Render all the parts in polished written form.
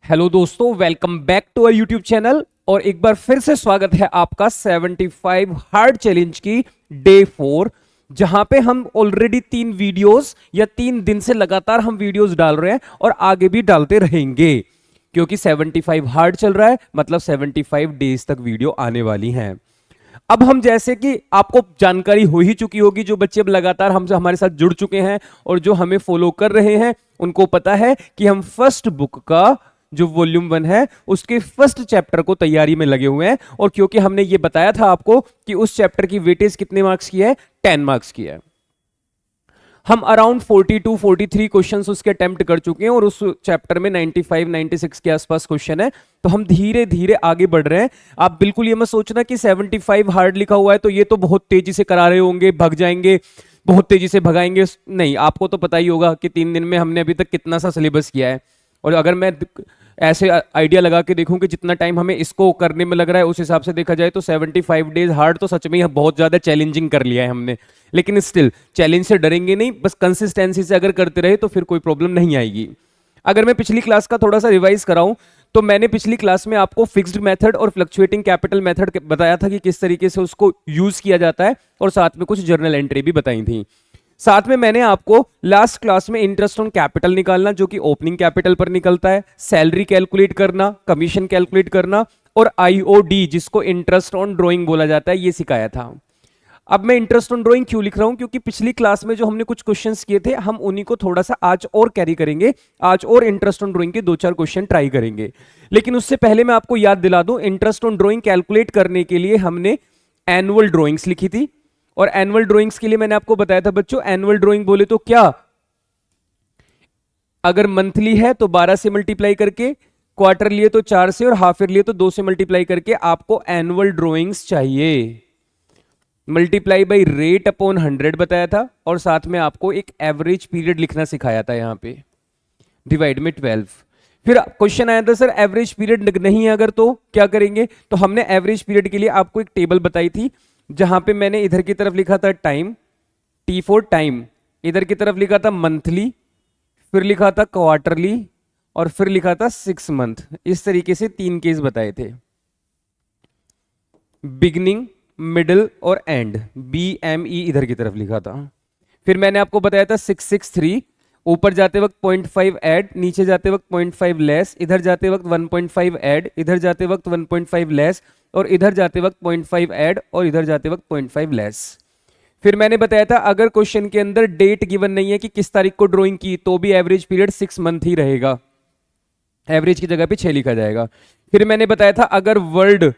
Hello दोस्तों, welcome back to our YouTube channel. और एक बार फिर से स्वागत है आपका 75 हार्ड चैलेंज की डे 4, जहां पे हम ऑलरेडी 3 वीडियोस या 3 दिन से लगातार हम वीडियोस डाल रहे हैं और आगे भी डालते रहेंगे, क्योंकि 75 हार्ड चल रहा है, मतलब 75 डेज तक वीडियो आने वाली हैं। अब हम, जैसे कि आपको जानकारी हो ही चुकी होगी, जो बच्चे अब लगातार हमसे हमारे साथ जुड़ चुके हैं और जो हमें फॉलो कर रहे हैं, उनको पता है कि हम फर्स्ट बुक का जो वॉल्यूम 1 है उसके फर्स्ट चैप्टर को तैयारी में लगे हुए हैं। और क्योंकि हमने ये बताया था आपको कि उस चैप्टर की वेटेज कितने मार्क्स की है, 10 मार्क्स की है। हम अराउंड 42-43 क्वेश्चंस उसके अटेम्प्ट कर चुके हैं और उस चैप्टर में 95-96 के आसपास क्वेश्चन है। तो हम धीरे धीरे आगे बढ़ रहे हैं। आप बिल्कुल ये मत सोचना कि 75 हार्ड लिखा हुआ है तो ये तो बहुत तेजी से करा रहे होंगे, भग जाएंगे, बहुत तेजी से भगाएंगे। नहीं, आपको तो पता ही होगा कि 3 दिन में हमने अभी तक कितना सा सिलेबस किया है। और अगर मैं ऐसे आइडिया लगा के देखूं कि जितना टाइम हमें इसको करने में लग रहा है, उस हिसाब से देखा जाए तो 75 डेज हार्ड तो सच में ही बहुत ज्यादा चैलेंजिंग कर लिया है हमने। लेकिन स्टिल चैलेंज से डरेंगे नहीं, बस कंसिस्टेंसी से अगर करते रहे तो फिर कोई प्रॉब्लम नहीं आएगी। अगर मैं पिछली क्लास का थोड़ा सा रिवाइज कराऊं तो मैंने पिछली क्लास में आपको फिक्स्ड मेथड और फ्लक्चुएटिंग कैपिटल मेथड बताया था कि किस तरीके से उसको यूज किया जाता है, और साथ में कुछ जर्नल एंट्री भी बताई थी। साथ में मैंने आपको लास्ट क्लास में इंटरेस्ट ऑन कैपिटल निकालना, जो कि ओपनिंग कैपिटल पर निकलता है, सैलरी कैलकुलेट करना, कमीशन कैलकुलेट करना, और आईओडी जिसको इंटरेस्ट ऑन ड्राइंग बोला जाता है, ये सिखाया था। अब मैं इंटरेस्ट ऑन ड्राइंग क्यों लिख रहा हूं, क्योंकि पिछली क्लास में जो हमने कुछ क्वेश्चंस किए थे, हम उन्हीं को थोड़ा सा आज और कैरी करेंगे। आज और इंटरेस्ट ऑन ड्राइंग के 2-4 क्वेश्चन ट्राई करेंगे। लेकिन उससे पहले मैं आपको याद दिला दूं, इंटरेस्ट ऑन ड्राइंग कैलकुलेट करने के लिए हमने एनुअल ड्राइंग्स लिखी थी। और एनुअल ड्राइंग्स के लिए मैंने आपको बताया था बच्चों, एनुअल ड्राइंग बोले तो क्या, अगर मंथली है तो 12 से मल्टीप्लाई करके, क्वार्टर लिए तो 4 से, और हाफ ईयर लिए तो 2 से मल्टीप्लाई करके आपको एनुअल ड्राइंग्स चाहिए। मल्टीप्लाई बाई रेट अपॉन 100 बताया था, और साथ में आपको एक एवरेज पीरियड लिखना सिखाया था यहां पे, डिवाइड में 12। फिर क्वेश्चन आया था, सर एवरेज पीरियड नहीं है अगर तो क्या करेंगे। तो हमने एवरेज पीरियड के लिए आपको एक टेबल बताई थी, जहां पे मैंने इधर की तरफ लिखा था टाइम, टी फॉर टाइम, इधर की तरफ लिखा था मंथली, फिर लिखा था क्वार्टरली, और फिर लिखा था 6 मंथ। इस तरीके से 3 केस बताए थे, बिगनिंग, मिडिल और एंड, BME इधर की तरफ लिखा था। फिर मैंने आपको बताया था 663, ऊपर जाते वक्त 0.5 ऐड, नीचे जाते वक्त 0.5 लेस, इधर जाते वक्त 1.5 ऐड, इधर जाते वक्त 1.5 लेस, और इधर जाते वक्त 0.5 ऐड, और इधर जाते वक्त 0.5 लेस। फिर मैंने बताया था अगर क्वेश्चन के अंदर डेट गिवन नहीं है कि किस तारीख को ड्राइंग की, तो भी एवरेज पीरियड 6 मंथ ही रहेगा, एवरेज की जगह पे 6 लिखा जाएगा। फिर मैंने बताया था अगर वर्ड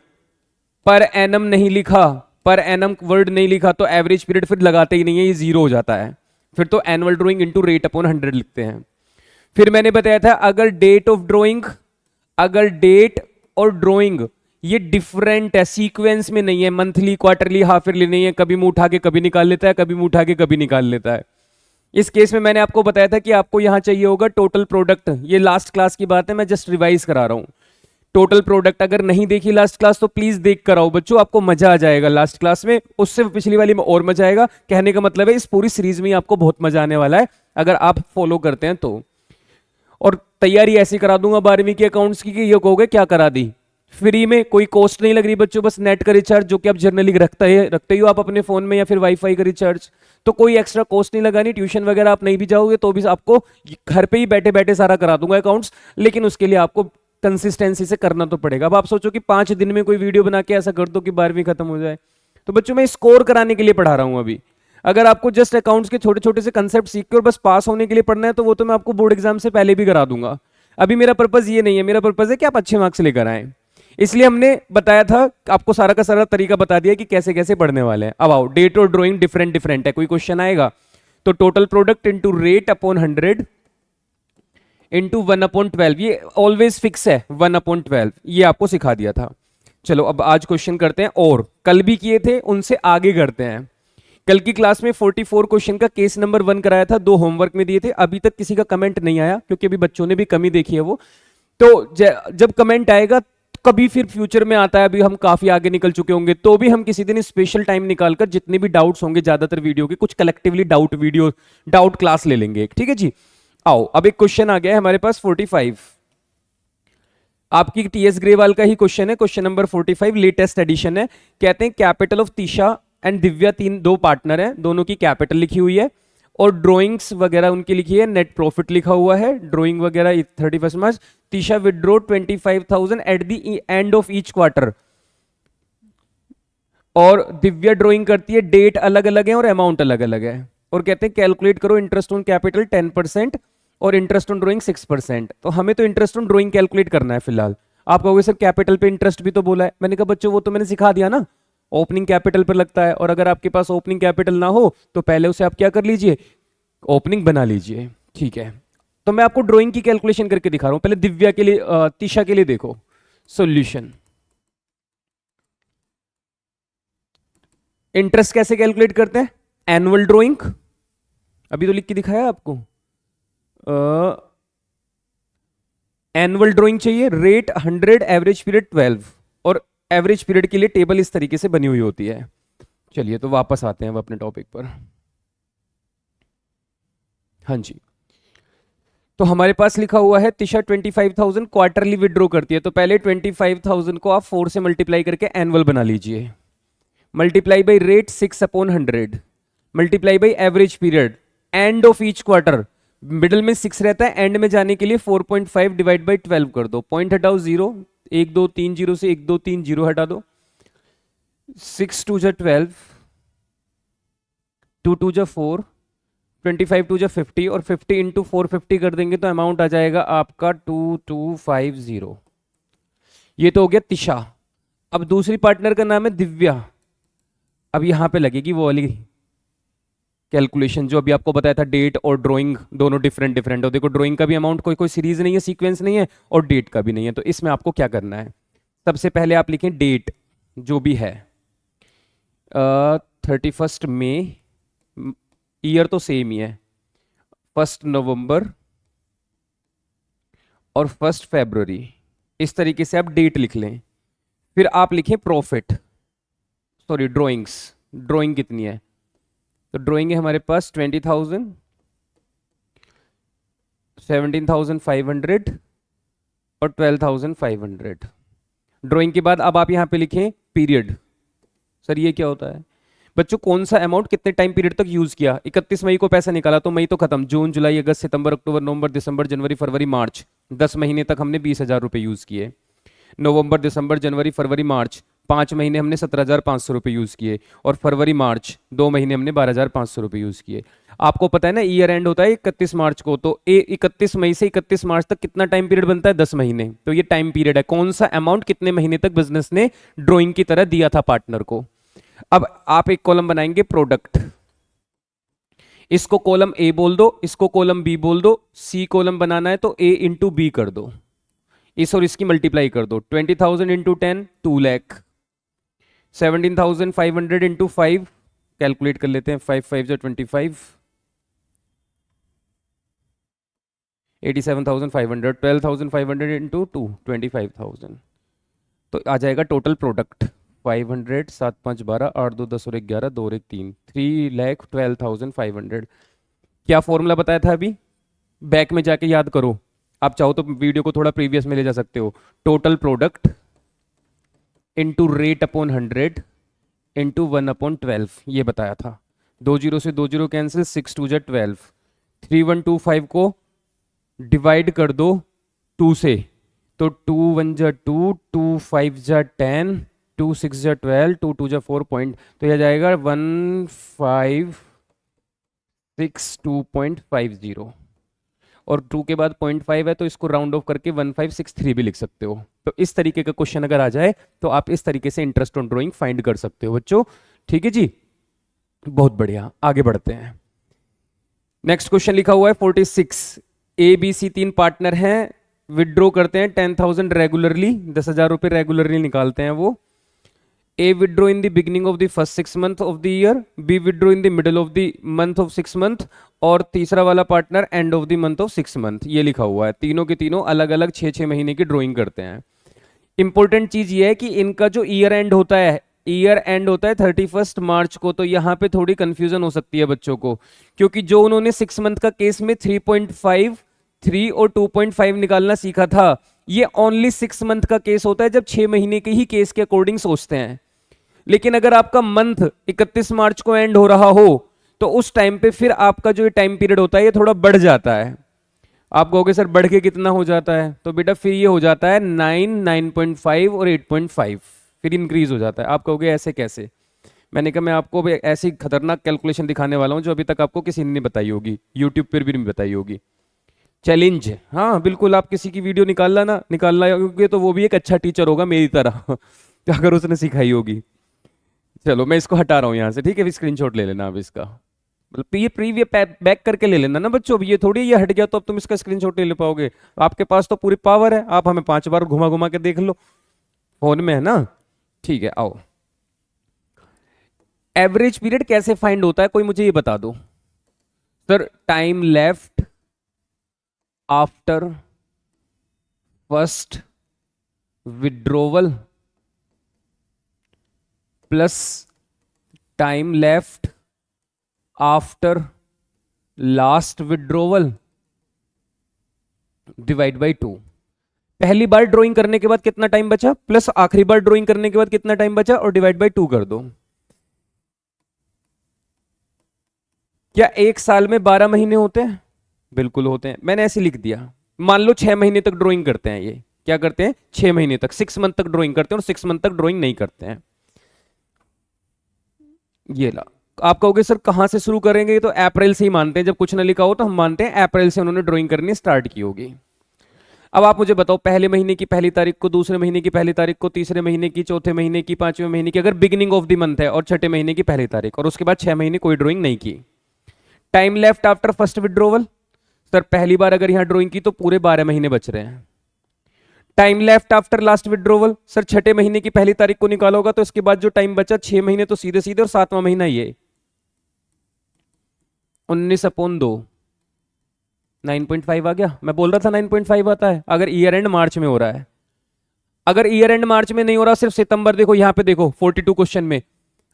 पर एनम नहीं लिखा, पर एनम वर्ड नहीं लिखा, तो एवरेज पीरियड फिर लगाते ही नहीं है, ये 0 हो जाता है। फिर तो annual drawing into rate upon 100 लिखते हैं। फिर मैंने बताया था अगर डेट ऑफ ड्राइंग, अगर डेट और ड्राइंग ये डिफरेंट है, सीक्वेंस में नहीं है, मंथली, क्वार्टरली, हाफ ईयरली नहीं है, कभी मुंह उठा के कभी निकाल लेता है, कभी मुंह उठा के कभी निकाल लेता है। इस केस में मैंने आपको बताया था कि आपको यहां चाहिए होगा टोटल प्रोडक्ट। ये लास्ट क्लास की बात है, मैं जस्ट रिवाइज करा रहा हूं। टोटल प्रोडक्ट अगर नहीं देखी लास्ट क्लास तो प्लीज देख कर आओ बच्चों, आपको मजा आ जाएगा लास्ट क्लास में, उससे पिछली वाली में और मजा आएगा। कहने का मतलब है इस पूरी सीरीज में आपको बहुत मजा आने वाला है अगर आप फॉलो करते हैं तो। और तैयारी ऐसी करा दूंगा 12वीं के अकाउंट्स की कि ये कहोगे क्या करा दी, फ्री में, कोई कॉस्ट नहीं लग रही बच्चों, बस नेट का रिचार्ज जो कि आप जनरली रखते ही हो आप अपने फोन में, या फिर वाईफाई का रिचार्ज, तो कोई एक्स्ट्रा कॉस्ट नहीं लगानी। ट्यूशन वगैरह आप नहीं भी जाओगे तो भी आपको घर पे ही बैठे बैठे सारा करा दूंगा अकाउंट्स, लेकिन उसके लिए आपको कंसिस्टेंसी से करना तो पड़ेगा। अब आप सोचो कि 5 दिन में कोई वीडियो बना के ऐसा कर दो कि 12वीं खत्म हो जाए, तो बच्चों मैं स्कोर कराने के लिए पढ़ा रहा हूं अभी। अगर आपको जस्ट अकाउंट्स के छोटे छोटे से कंसेप्ट सीख के और बस पास होने के लिए पढ़ना है, तो वो तो मैं आपको बोर्ड एग्जाम से पहले भी करा दूंगा। अभी मेरा पर्पज ये नहीं है, मेरा पर्पज है कि आप अच्छे मार्क्स लेकर आए, इसलिए हमने बताया था, आपको सारा का सारा तरीका बता दिया कि कैसे कैसे पढ़ने वाले हैं। अब आओ, डेट और ड्राइंग डिफरेंट डिफरेंट है, कोई क्वेश्चन आएगा तो total product into rate upon 100 into 1/12, ये ऑलवेज फिक्स है 1/12, ये आपको सिखा दिया था। चलो अब आज क्वेश्चन करते हैं, और कल भी किए थे उनसे आगे करते हैं। कल की क्लास में 44 क्वेश्चन का केस नंबर 1 कराया था, 2 होमवर्क में दिए थे। अभी तक किसी का कमेंट नहीं आया क्योंकि अभी बच्चों ने भी कमी देखी है वो, तो जब कमेंट आएगा कभी फिर फ्यूचर में आता है, अभी हम काफी आगे निकल चुके होंगे, तो भी हम किसी दिन स्पेशल टाइम निकालकर जितने भी डाउट्स होंगे ज्यादातर वीडियो के, कुछ कलेक्टिवली डाउट क्लास ले लेंगे, ठीक है जी। आओ अब एक क्वेश्चन आ गया है हमारे पास 45। आपकी टीएस ग्रेवाल का ही क्वेश्चन है, क्वेश्चन नंबर 45, लेटेस्ट एडिशन है। कहते हैं capital of Tisha and Divya, दो पार्टनर हैं, दोनों की कैपिटल लिखी हुई है और ड्राइंग्स वगैरह उनकी लिखी है, नेट प्रॉफिट लिखा हुआ है, ड्राइंग वगैरह 31 मार्च। Tisha withdraw 25,000 at the end of each quarter और दिव्या ड्राइंग करती है, डेट अलग अलग है और अमाउंट अलग अलग है। और कहते हैं कैलकुलेट करो इंटरेस्ट ऑन कैपिटल 10% और इंटरेस्ट ऑन ड्राइंग 6%। तो हमें तो इंटरेस्ट ऑन ड्राइंग कैलकुलेट करना है फिलहाल। आप कहोगे सर कैपिटल पे इंटरेस्ट भी तो बोला है। मैंने कहा बच्चों वो तो मैंने सिखा दिया ना, ओपनिंग कैपिटल पर लगता है, और अगर आपके पास ओपनिंग कैपिटल ना हो तो पहले उसे आप क्या कर लीजिए, ओपनिंग बना लीजिए। ठीक है, तो मैं आपको ड्राइंग की कैलकुलेशन करके दिखा रहा हूं। पहले दिव्या के लिए, तीशा के लिए देखो सॉल्यूशन। इंटरेस्ट कैसे कैलकुलेट करते हैं, एनुअल ड्राइंग, अभी तो लिख के दिखाया आपको। एनुअल ड्राइंग चाहिए, रेट 100, एवरेज पीरियड 12, और एवरेज पीरियड के लिए टेबल इस तरीके से बनी हुई होती है। चलिए तो वापस आते हैं अब अपने टॉपिक पर। हाँ जी, तो हमारे पास लिखा हुआ है तीशा 25,000 क्वार्टरली विड्रॉ करती है, तो पहले 25,000 को आप 4 से मल्टीप्लाई करके एनुअल बना लीजिए, multiply by rate 6/100, multiply by average period, and of each quarter, middle में 6 रहता है, एंड में जाने के लिए 4.5 डिवाइड बाई 12 कर दो, पॉइंट हटाओ 0, 1 2 3 0 से 1 2 3 0 हटा दो, 6 2 12, 2 2 4, 25 2 50, और 50 इंटू 450 कर देंगे तो अमाउंट आ जाएगा आपका 2250। ये तो हो गया तीशा। अब दूसरी पार्टनर का नाम है दिव्या। अब यहां पे लगेगी वो वाली कैलकुलेशन जो अभी आपको बताया था, डेट और ड्राइंग दोनों डिफरेंट डिफरेंट हो। देखो ड्राइंग का भी अमाउंट कोई कोई सीरीज नहीं है, सीक्वेंस नहीं है, और डेट का भी नहीं है। तो इसमें आपको क्या करना है, सबसे पहले आप लिखें डेट जो भी है, 31 मई, ईयर तो सेम ही है, 1 नवंबर और 1 फरवरी, इस तरीके से आप डेट लिख लें। फिर आप लिखें प्रॉफिट, सॉरी ड्राइंग्स, ड्राइंग कितनी है, तो ड्राइंग है हमारे पास 20,000, 17,500 और 12,500। ड्राइंग के बाद अब आप यहां पे लिखें पीरियड। सर ये क्या होता है बच्चों, कौन सा अमाउंट कितने टाइम पीरियड तक यूज किया। 31 मई को पैसा निकाला तो मई तो खत्म, जून जुलाई अगस्त सितंबर अक्टूबर नवंबर दिसंबर जनवरी फरवरी मार्च, 10 महीने तक हमने 20,000 रुपए यूज किए। नवंबर दिसंबर जनवरी फरवरी मार्च 5 महीने हमने 17,500 रुपए यूज किए, और फरवरी मार्च 2 महीने हमने 12,500 रुपए यूज किए। आपको पता है ना ईयर एंड होता है 31 मार्च को, तो 31 मई से 31 मार्च तक कितना टाइम पीरियड बनता है, 10 महीने। तो ये टाइम पीरियड है, कौन सा अमाउंट कितने महीने तक बिजनेस ने ड्राइंग की तरह दिया था पार्टनर को। अब आप एक कॉलम बनाएंगे प्रोडक्ट, इसको कॉलम ए बोल दो, इसको कॉलम बी बोल दो, सी कॉलम बनाना है तो ए इंटू बी कर दो, इस और इसकी मल्टीप्लाई कर दो, 20,000 इंटू 10 2 लाख, 17,500 इंटू 5 कैलकुलेट कर लेते हैं, 5 5 जो 25, 87,500, 12,500 इंटू 2 25,000, तो आ जाएगा टोटल प्रोडक्ट 500, 7 5 12, 8 2 10 और 1 11, 2 और 1 3, 3,12,500। क्या फॉर्मूला बताया था अभी, बैक में जाके याद करो, आप चाहो तो वीडियो को थोड़ा प्रीवियस में ले जा सकते हो। Total product into rate upon 100 into 1/12, ये बताया था। 2 0 से 2 0 कैंसिल, 6 2 12, 3125 को डिवाइड कर दो 2 से, तो 2 1 2, 2 5 10, 2 6 12, 2 2 4 पॉइंट, तो यह जाएगा 1562.50, और 2 के बाद 0.5 है तो इसको राउंड ऑफ करके 1563 भी लिख सकते हो। तो इस तरीके का क्वेश्चन अगर आ जाए तो आप इस तरीके से इंटरेस्ट ऑन ड्राइंग फाइंड कर सकते हो बच्चों। ठीक है जी, बहुत बढ़िया, आगे बढ़ते हैं। नेक्स्ट क्वेश्चन लिखा हुआ है 46, ए बी सी 3 पार्टनर हैं, विड्रॉ करते हैं 10,000 रेगुलरली, 10,000 रुपए रेगुलरली निकालते हैं वो। A withdraw in the beginning of the first 6 month of the year, B withdraw in the middle of the month of 6 month, और तीसरा वाला partner end of the month of 6 month. ये लिखा हुआ है, तीनों के तीनों अलग अलग 6 महीने की ड्राइंग करते हैं। इंपॉर्टेंट चीज ये है कि इनका जो ईयर एंड होता है, ईयर एंड होता है 31 मार्च को, तो यहाँ पे थोड़ी कंफ्यूजन हो सकती है बच्चों को, क्योंकि जो उन्होंने 6 मंथ का केस में 3.5, 3 और 2.5 निकालना सीखा था, ये ओनली 6 मंथ का केस होता है जब 6 महीने के ही केस के अकॉर्डिंग सोचते हैं। लेकिन अगर आपका मंथ 31 मार्च को एंड हो रहा हो तो उस टाइम पे फिर आपका जो टाइम पीरियड होता है ये थोड़ा बढ़ जाता है। आप कहोगे सर बढ़ के कितना हो जाता है, तो बेटा फिर ये हो जाता है 9, 9.5 और 8.5, फिर इंक्रीज हो जाता है। आप कहोगे ऐसे कैसे? मैंने कहा मैं आपको ऐसी खतरनाक कैलकुलेशन दिखाने वाला हूं जो अभी तक आपको किसी ने नहीं बताई होगी, यूट्यूब पर भी नहीं बताई होगी। चैलेंज, हाँ बिल्कुल, आप किसी की वीडियो निकालना होगी तो वो भी एक अच्छा टीचर होगा मेरी तरह अगर उसने सिखाई होगी। चलो मैं इसको हटा रहा हूँ यहाँ से, ठीक है? स्क्रीनशॉट ले लेना आप इसका, मतलब ये प्रीवियस बैक करके ले लेना ना बच्चों। अब ये थोड़ी ये हट गया तो अब तुम इसका स्क्रीनशॉट नहीं ले पाओगे। आपके पास तो पूरी पावर है, आप हमें 5 बार घुमा घुमा के देख लो, फोन में है ना। ठीक है, आओ। एवरेज पीरियड कैसे फाइंड होता है, कोई मुझे ये बता दो। Sir time left after first withdrawal plus time left after last withdrawal divide by 2। पहली बार ड्राइंग करने के बाद कितना टाइम बचा प्लस आखिरी बार ड्राइंग करने के बाद कितना टाइम बचा और डिवाइड बाई 2 कर दो। क्या एक साल में 12 महीने होते हैं? बिल्कुल होते हैं, मैंने ऐसे लिख दिया। मान लो 6 महीने तक ड्राइंग करते हैं, ये क्या करते हैं 6 महीने तक, 6 मंथ तक ड्राइंग करते हैं और 6 मंथ तक ड्राइंग नहीं करते हैं। ये ला, आप कहोगे सर कहां से शुरू करेंगे, तो अप्रैल से ही मानते हैं, जब कुछ ना लिखा हो तो हम मानते हैं अप्रैल से उन्होंने ड्राइंग करनी स्टार्ट की होगी। अब आप मुझे बताओ, पहले महीने की पहली तारीख को, दूसरे महीने की पहली तारीख को, तीसरे महीने की, चौथे महीने की, पांचवें महीने की, अगर बिगिनिंग ऑफ द मंथ है और छठे महीने की पहली तारीख और उसके बाद 6 महीने कोई ड्राइंग नहीं की। Time left after first withdrawal, sir पहली बार अगर यहां ड्राइंग की तो पूरे 12 महीने बच रहे हैं। Time left after last withdrawal, sir छठे महीने की पहली तारीख को निकालोगा तो इसके बाद जो टाइम बचा 6 महीने तो सीधे सीधे, और 7वां महीना ये 19/2, 9.5 आ गया। मैं बोल रहा था 9.5 आता है अगर ईयर एंड मार्च में हो रहा है। अगर ईयर एंड मार्च में नहीं हो रहा, सिर्फ सितंबर, देखो यहां पे देखो 42 क्वेश्चन में,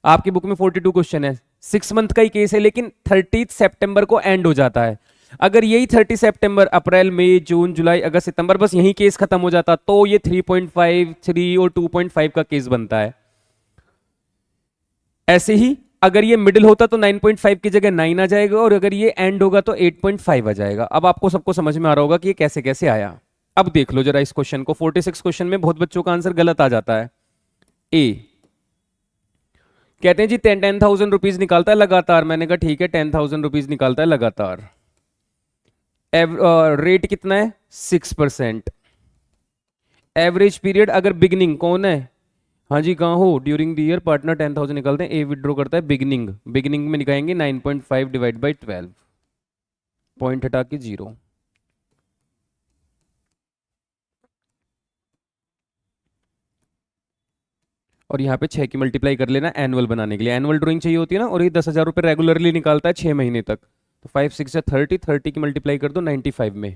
आपकी बुक में 42 क्वेश्चन है, 6 मंथ का ही केस है, लेकिन 30 सितंबर को एंड हो जाता है। अगर यही 30 सितंबर, अप्रैल, मई, जून, जुलाई, अगस्त, सितंबर, बस यही केस खत्म हो जाता तो ये 3.5, 3 और 2.5 का केस बनता है। ऐसे ही अगर ये मिडिल होता तो 9.5 की जगह 9 आ जाएगा, और अगर ये एंड होगा तो 8.5 आ जाएगा। अब आपको सबको समझ में आ रहा होगा कि ये कैसे कैसे आया। अब देख लो जरा इस क्वेश्चन को, 46 क्वेश्चन में बहुत बच्चों का आंसर गलत आ जाता है। ए कहते हैं जी 10,000 रुपीज निकालता है लगातार। मैंने कहा ठीक है 10,000 रुपीज निकालता है लगातार। रेट कितना है 6%। एवरेज पीरियड अगर बिगनिंग कौन है, हाँ जी कहाँ हो, ड्यूरिंग द ईयर पार्टनर 10,000 निकालते हैं, ए विड्रॉ करता है बिगनिंग, बिगनिंग में निकालेंगे 9.5 डिवाइड बाई 12, पॉइंट हटा के 0। और यहाँ पे 6 की मल्टीप्लाई कर लेना एनुअल बनाने के लिए, एनुअल ड्राइंग चाहिए होती है ना, और ये 10,000 रुपये रेगुलरली निकालता है 6 महीने तक, तो 5 6 या 30, 30 की मल्टीप्लाई कर दो 95 में,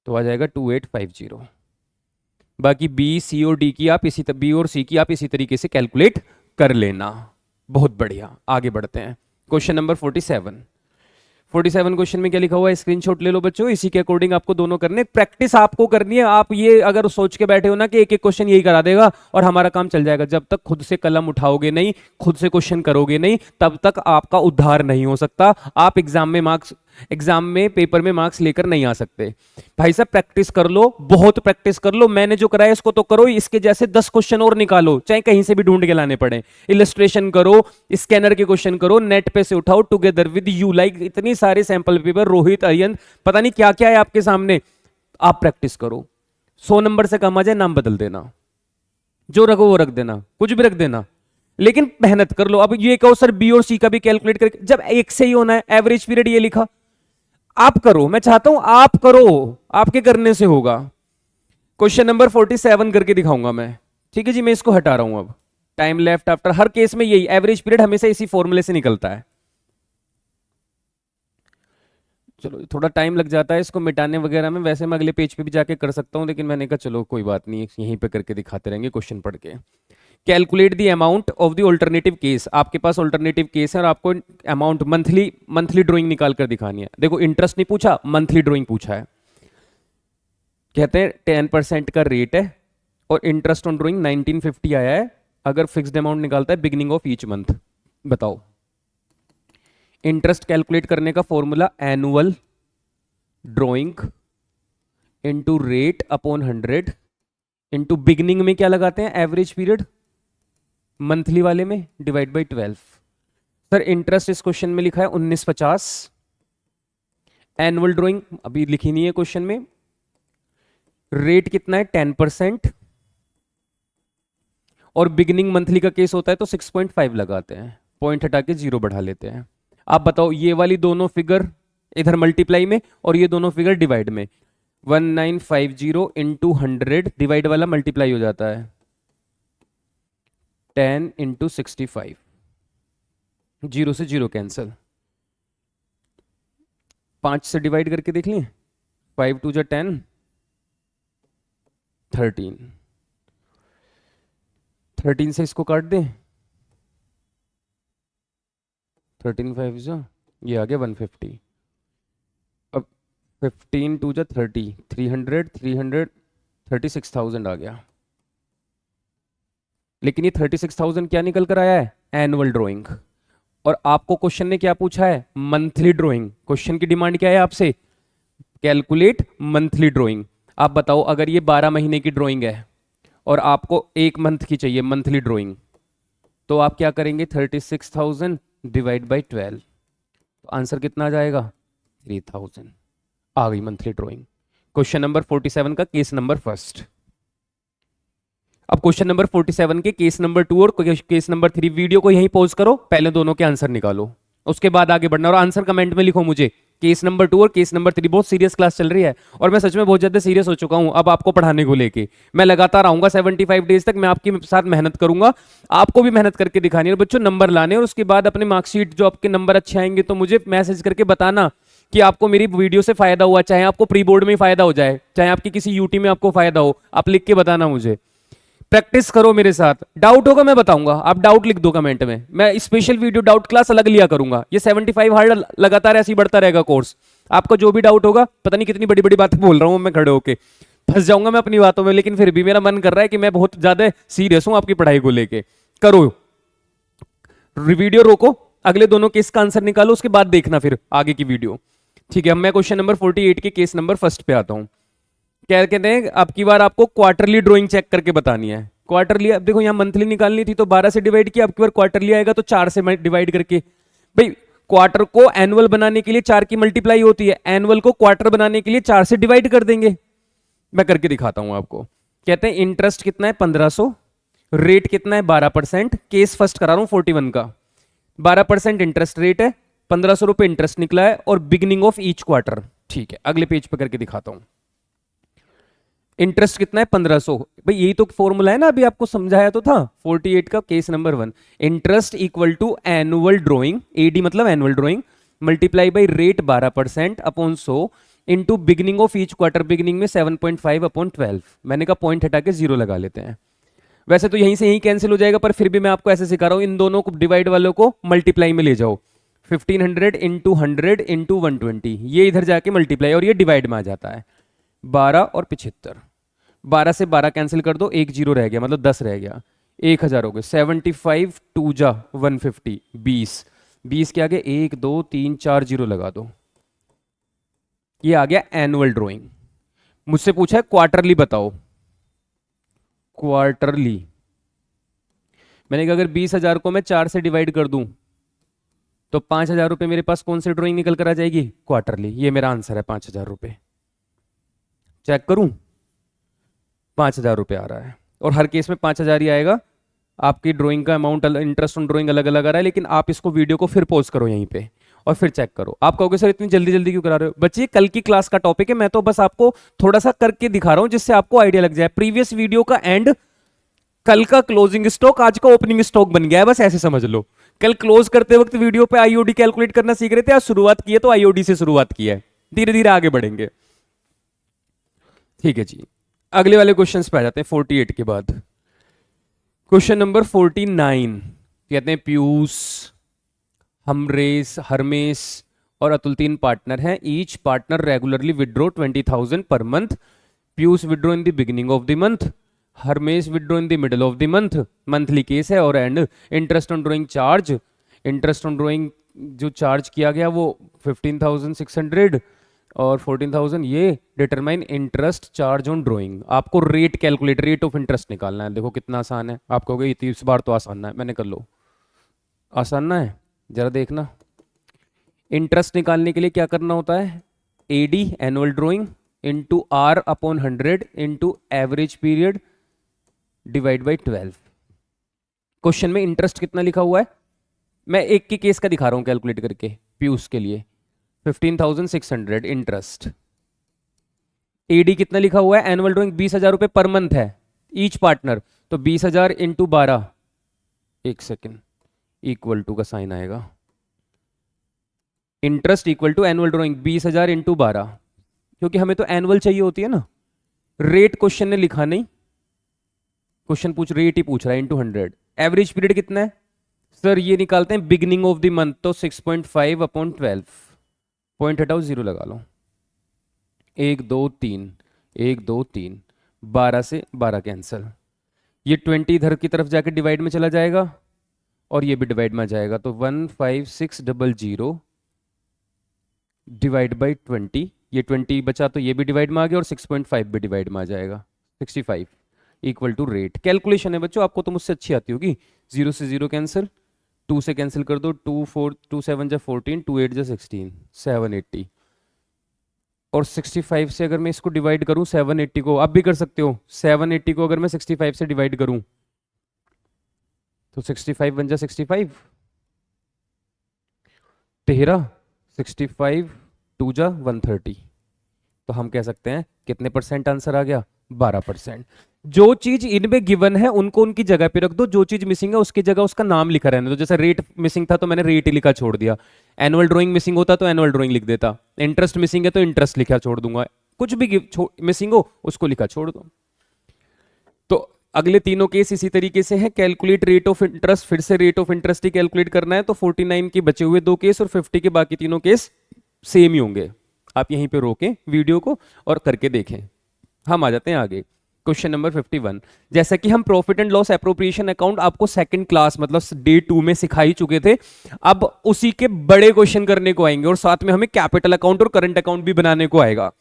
तो आ जाएगा 2850। बाकी बी सी और डी की आप इसी बी और सी की आप इसी तरीके से कैलकुलेट कर लेना। बहुत बढ़िया, आगे बढ़ते हैं। Question number 47। 47 क्वेश्चन में क्या लिखा हुआ है, स्क्रीनशॉट ले लो बच्चों, इसी के अकॉर्डिंग आपको दोनों करने, प्रैक्टिस आपको करनी है। आप ये अगर सोच के बैठे हो ना कि एक एक क्वेश्चन यही करा देगा और हमारा काम चल जाएगा, जब तक खुद से कलम उठाओगे नहीं, खुद से क्वेश्चन करोगे नहीं, तब तक आपका उद्धार नहीं हो सकता। आप एग्जाम में पेपर में मार्क्स लेकर नहीं आ सकते। भाई साहब प्रैक्टिस कर लो, बहुत प्रैक्टिस कर लो, मैंने जो कराया इसको तो करो, इसके जैसे 10 क्वेश्चन और निकालो, चाहे कहीं से भी ढूंढ के लाने पड़े, इलस्ट्रेशन करो, स्कैनर के क्वेश्चन करो, नेट पे से उठाओ, टुगेदर विद यू, लाइक इतनी सारे सैंपल पेपर, रोहित, अयन, पता नहीं क्या क्या है आपके सामने, आप प्रैक्टिस करो। 100 नंबर से कम आ जाए नाम बदल देना, जो रखो वो रख देना, कुछ भी रख देना, लेकिन मेहनत कर लो। अब ये कहो सर बी और सी का भी कैलकुलेट करके, जब एक से ही होना है, एवरेज पीरियड ये लिखा, आप करो, मैं चाहता हूं आप करो, आपके करने से होगा। क्वेश्चन नंबर 47 करके दिखाऊंगा मैं, ठीक है जी, मैं इसको हटा रहा हूं। अब टाइम लेफ्ट आफ्टर, हर केस में यही एवरेज पीरियड हमेशा इसी फॉर्मूले से निकलता है। चलो थोड़ा टाइम लग जाता है इसको मिटाने वगैरह में, वैसे मैं अगले पेज पे भी जाके कर सकता हूं, लेकिन मैंने कहा चलो कोई बात नहीं, यहीं पे करके दिखाते रहेंगे क्वेश्चन पढ़ के। Calculate the amount of the alternative case. आपके पास ऑल्टरनेटिव केस है और आपको अमाउंट मंथली ड्राइंग निकाल कर दिखानी है। देखो इंटरेस्ट नहीं पूछा, मंथली ड्राइंग पूछा है। कहते हैं 10% का रेट है और इंटरेस्ट ऑन ड्राइंग 1950 आया है। अगर फिक्स्ड अमाउंट निकालता है बिगिनिंग ऑफ ईच मंथ, बताओ। इंटरेस्ट कैलकुलेट करने का formula annual drawing into rate upon 100 into beginning में क्या लगाते हैं, एवरेज पीरियड, मंथली वाले में डिवाइड बाई 12। सर इंटरेस्ट इस क्वेश्चन में लिखा है 1950। एनुअल ड्राइंग अभी लिखी नहीं है क्वेश्चन में। रेट कितना है 10% और बिगिनिंग मंथली का केस होता है तो 6.5 लगाते हैं, पॉइंट हटा के 0 बढ़ा लेते हैं। आप बताओ ये वाली दोनों फिगर इधर मल्टीप्लाई में और ये दोनों फिगर डिवाइड में। 1950 इंटू 100 डिवाइड वाला मल्टीप्लाई हो जाता है 10 इंटू 65, 0 से 0 कैंसिल। 5 से डिवाइड करके देख लें, 5 2 जा 10, 13 से इसको काट दें, 13 5 जा, ये आ गया 150। अब 15 2 जा 30, 300 300 36,000 आ गया। लेकिन ये 36,000 क्या निकल कर आया है, एनुअल ड्राइंग। और आपको क्वेश्चन ने क्या पूछा है, मंथली ड्राइंग। क्वेश्चन की डिमांड क्या है आपसे, कैलकुलेट मंथली ड्राइंग। आप बताओ अगर ये 12 महीने की ड्राइंग है और आपको एक मंथ की चाहिए मंथली ड्राइंग, तो आप क्या करेंगे, 36,000 डिवाइड बाई 12, तो आंसर कितना आ जाएगा, 3,000 आ गई मंथली ड्राइंग। क्वेश्चन नंबर 47 का केस नंबर फर्स्ट। अब क्वेश्चन नंबर 47 के केस नंबर 2 और केस नंबर 3 वीडियो को यहीं पॉज करो, पहले दोनों के आंसर निकालो, उसके बाद आगे बढ़ना। और आंसर कमेंट में लिखो मुझे। केस नंबर 2 और केस नंबर 3 बहुत सीरियस क्लास चल रही है और मैं सच में बहुत ज्यादा सीरियस हो चुका हूं अब आपको पढ़ाने को लेके। मैं लगातार आऊंगा 75 डेज तक, मैं आपके साथ मेहनत करूंगा, आपको भी मेहनत करके दिखानी है बच्चों, नंबर लाने। और उसके बाद अपने मार्कशीट जो आपके नंबर अच्छे आएंगे तो मुझे मैसेज करके बताना कि आपको मेरी वीडियो से फायदा हुआ, चाहे आपको प्री बोर्ड में फायदा हो जाए, चाहे आपकी किसी यूटी में आपको फायदा हो, आप लिख के बताना मुझे। प्रैक्टिस करो मेरे साथ, डाउट होगा मैं बताऊंगा, आप डाउट लिख दो कमेंट में। मैं स्पेशल वीडियो डाउट क्लास अलग लिया करूंगा। ये 75 हार्ड लगातार ऐसे ही बढ़ता रहेगा कोर्स। आपको जो भी डाउट होगा, पता नहीं कितनी बड़ी बड़ी बातें बोल रहा हूं मैं, खड़े होके फंस जाऊंगा मैं अपनी बातों में, लेकिन फिर भी मेरा मन कर रहा है कि मैं बहुत ज्यादा सीरियस हूं आपकी पढ़ाई को लेके। करो, वीडियो रोको, अगले दोनों केस का आंसर निकालो, उसके बाद देखना फिर आगे की वीडियो। ठीक है, अब मैं क्वेश्चन नंबर 48 के केस नंबर फर्स्ट पे आता हूं। क्या कहते हैं, अब की बार आपको क्वार्टरली ड्राइंग चेक करके बतानी है। क्वार्टरली, अब देखो यहाँ मंथली निकालनी थी तो 12 से डिवाइड किया, अब की बार क्वार्टरली आएगा तो 4 से डिवाइड करके। भाई क्वार्टर को एनुअल बनाने के लिए 4 की मल्टीप्लाई होती है, एनुअल को क्वार्टर बनाने के लिए 4 से डिवाइड कर देंगे। मैं करके दिखाता हूं आपको। कहते हैं इंटरेस्ट कितना है 1500, रेट कितना है 12%। केस फर्स्ट करा रहा हूं 41 का। 12% इंटरेस्ट रेट है, 1500 रुपए इंटरेस्ट निकला है और बिगिनिंग ऑफ ईच क्वार्टर। ठीक है, अगले पेज पर करके दिखाता हूं। इंटरेस्ट कितना है 1500, भाई यही तो फॉर्मूला है ना, अभी आपको समझाया तो था 48 का case number 1। Interest equal to annual drawing, AD मतलब annual drawing, multiply by rate 12% upon 100 into beginning of each quarter, beginning में 7.5 अपॉन 12। मैंने कहा पॉइंट हटा के 0 लगा लेते हैं। वैसे तो यहीं से यहीं कैंसिल हो जाएगा, पर फिर भी मैं आपको ऐसे सिखा रहा हूं, इन दोनों को डिवाइड वालों को मल्टीप्लाई में ले जाओ। 1500 इंटू 100 इंटू 120, ये इधर जाके मल्टीप्लाई और ये डिवाइड में आ जाता है। 12 और 75, 12 से 12 कैंसिल कर दो, 1 0 रह गया, मतलब 10 रह गया, 1000 हो गए। 75 2 जा 150, 20 के आगे 1 2 3 4 0 लगा दो, ये आ गया एनुअल ड्राइंग। मुझसे पूछा है क्वार्टरली बताओ, क्वार्टरली। मैंने कहा अगर 20,000 को मैं 4 से डिवाइड कर दूं तो 5,000 रुपए मेरे पास कौन सी ड्राइंग निकल कर आ जाएगी, क्वार्टरली। ये मेरा आंसर है 5,000 रुपए। चेक करूं, 5,000 रुपये आ रहा है और हर केस में 5,000 ही आएगा। आपकी ड्राइंग का अमाउंट, इंटरेस्ट ऑन ड्राइंग अलग अलग आ रहा है, लेकिन आप इसको वीडियो को फिर पॉज करो यहीं पे और फिर चेक करो। आप कहोगे सर इतनी जल्दी जल्दी क्यों करा रहे हो, बच्चे कल की क्लास का टॉपिक है, मैं तो बस आपको थोड़ा सा करके दिखा रहा हूं जिससे आपको आइडिया लग जाए। प्रीवियस वीडियो का एंड कल का क्लोजिंग स्टॉक, आज का ओपनिंग स्टॉक बन गया है, बस ऐसे समझ लो। कल क्लोज करते वक्त वीडियो पे आईओडी कैलकुलेट करना सीख रहे थे, आज शुरुआत की है तो आईओडी से शुरुआत की है, धीरे धीरे आगे बढ़ेंगे। ठीक है जी, अगले वाले क्वेश्चंस पे आ जाते हैं 48 के बाद। क्वेश्चन नंबर 49 कहते हैं पीयूष, हरमेश और अतुल 3 पार्टनर हैं। Each partner regularly withdraw 20,000 per month. Piyush withdraw in the beginning of the month, Harmesh withdraw in the middle of the month. Monthly case है और and interest on drawing charge, interest on drawing जो charge किया गया वो 15,600 और 14,000। ये determine interest charge on drawing. आपको rate calculate, rate of interest निकालना है। देखो कितना आसान है। आप कहोगे इस बार तो आसान है, मैंने कर लो। आसान ना है, जरा देखना। इंटरेस्ट निकालने के लिए क्या करना होता है, एडी annual drawing into R upon 100 into average period divide by 12। Question में इंटरेस्ट कितना लिखा हुआ है, मैं एक के केस का दिखा रहा हूं कैलकुलेट करके। पीयूष के लिए 15,600 इंटरेस्ट। एडी कितना लिखा हुआ है, एनुअल ड्रॉइंग 20,000 रुपए पर मंथ है ईच पार्टनर, तो 20,000 इंटू 12, एक सेकेंड, इक्वल टू का साइन आएगा। Interest equal to annual drawing 20,000 into 12, क्योंकि हमें तो एनुअल चाहिए होती है ना। रेट क्वेश्चन ने लिखा नहीं, क्वेश्चन पूछ रेट ही पूछ रहा है, इंटू 100। एवरेज पीरियड कितना है सर, ये निकालते हैं बिगिनिंग ऑफ द मंथ, तो 6.5 अपॉन 12, पॉइंट हटाओ 0 लगा लो। 1 2 3, 1 2 3, 12 से 12 कैंसिल। ये 20 इधर की तरफ जाके डिवाइड में चला जाएगा और ये भी डिवाइड में आ जाएगा, तो 15600 डिवाइड बाई 20। ये 20 बचा तो ये भी डिवाइड में आ गया और 6.5 भी डिवाइड में आ जाएगा, 65 इक्वल टू रेट। कैलकुलेशन है बच्चों, आपको तो मुझसे अच्छी आती होगी। 0 से 0 कैंसिल, 2 से कैंसिल कर दो, 2 4 2 7 जा 14, 2 8 जा 16, 780। और 65 से अगर मैं इसको डिवाइड करूं, 780 को आप भी कर सकते हो, 780 को अगर मैं 65 से डिवाइड करूं तो 65 बन जा 65, 13, 65 2 जा 130। तो हम कह सकते हैं कितने परसेंट आंसर आ गया, 12%। जो चीज इनमें गिवन है उनको उनकी जगह पे रख दो, जो चीज मिसिंग है उसकी जगह उसका नाम लिखा रहने दो। जैसे रेट मिसिंग था तो मैंने रेट ही लिखा छोड़ दिया, एनुअल ड्राइंग मिसिंग होता तो एनुअल ड्राइंग लिख देता, इंटरेस्ट मिसिंग है तो इंटरेस्ट लिखा छोड़ दूंगा, कुछ भी मिसिंग हो उसको लिखा छोड़ दो। तो अगले तीनों केस इसी तरीके से है। कैलकुलेट रेट ऑफ इंटरेस्ट, फिर से rate of interest he calculate करना है, तो 49 के बचे हुए 2 केस और 50 के बाकी तीनों केस सेम ही होंगे। आप यहीं पे रोकें वीडियो को और करके देखें। हम आ जाते हैं आगे, क्वेश्चन नंबर 51। जैसा कि हम profit and loss appropriation account आपको सेकंड क्लास मतलब डे 2 में सिखा ही चुके थे, अब उसी के बड़े क्वेश्चन करने को आएंगे और साथ में हमें कैपिटल अकाउंट और करंट अकाउंट भी बनाने को आएगा।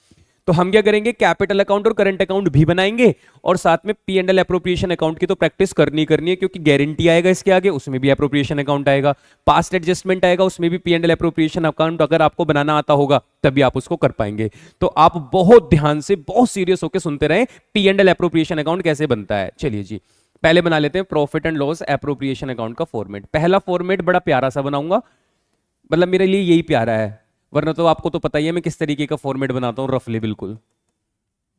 तो हम क्या करेंगे, कैपिटल अकाउंट और करंट अकाउंट भी बनाएंगे और साथ में P and L appropriation account की तो प्रैक्टिस करनी है, क्योंकि गारंटी आएगा इसके आगे, उसमें भी एप्रोप्रिएशन अकाउंट आएगा। पास्ट एडजस्टमेंट आएगा, उसमें भी P and L appropriation account अगर आपको बनाना आता होगा तभी आप उसको कर पाएंगे। तो आप बहुत ध्यान से, बहुत सीरियस होकर सुनते रहें P and L appropriation account कैसे बनता है। चलिए जी, पहले बना लेते हैं profit and loss appropriation account का फॉर्मेट। पहला फॉर्मेट बड़ा प्यारा सा बनाऊंगा, मतलब मेरे लिए यही प्यारा है, वरना तो आपको तो पता ही है मैं किस तरीके का फॉर्मेट बनाता हूं, रफली बिल्कुल।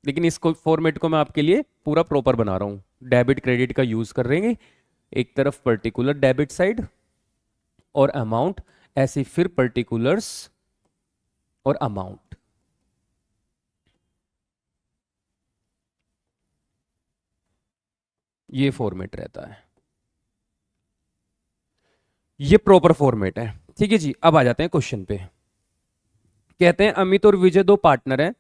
लेकिन इस फॉर्मेट को मैं आपके लिए पूरा प्रॉपर बना रहा हूं। डेबिट क्रेडिट का यूज कर रहे हैं, एक तरफ पर्टिकुलर डेबिट साइड और अमाउंट, ऐसे फिर पर्टिकुलर्स और अमाउंट। ये फॉर्मेट रहता है, ये प्रॉपर फॉर्मेट है। ठीक है जी, अब आ जाते हैं क्वेश्चन पे। कहते हैं अमित और विजय 2 पार्टनर हैं।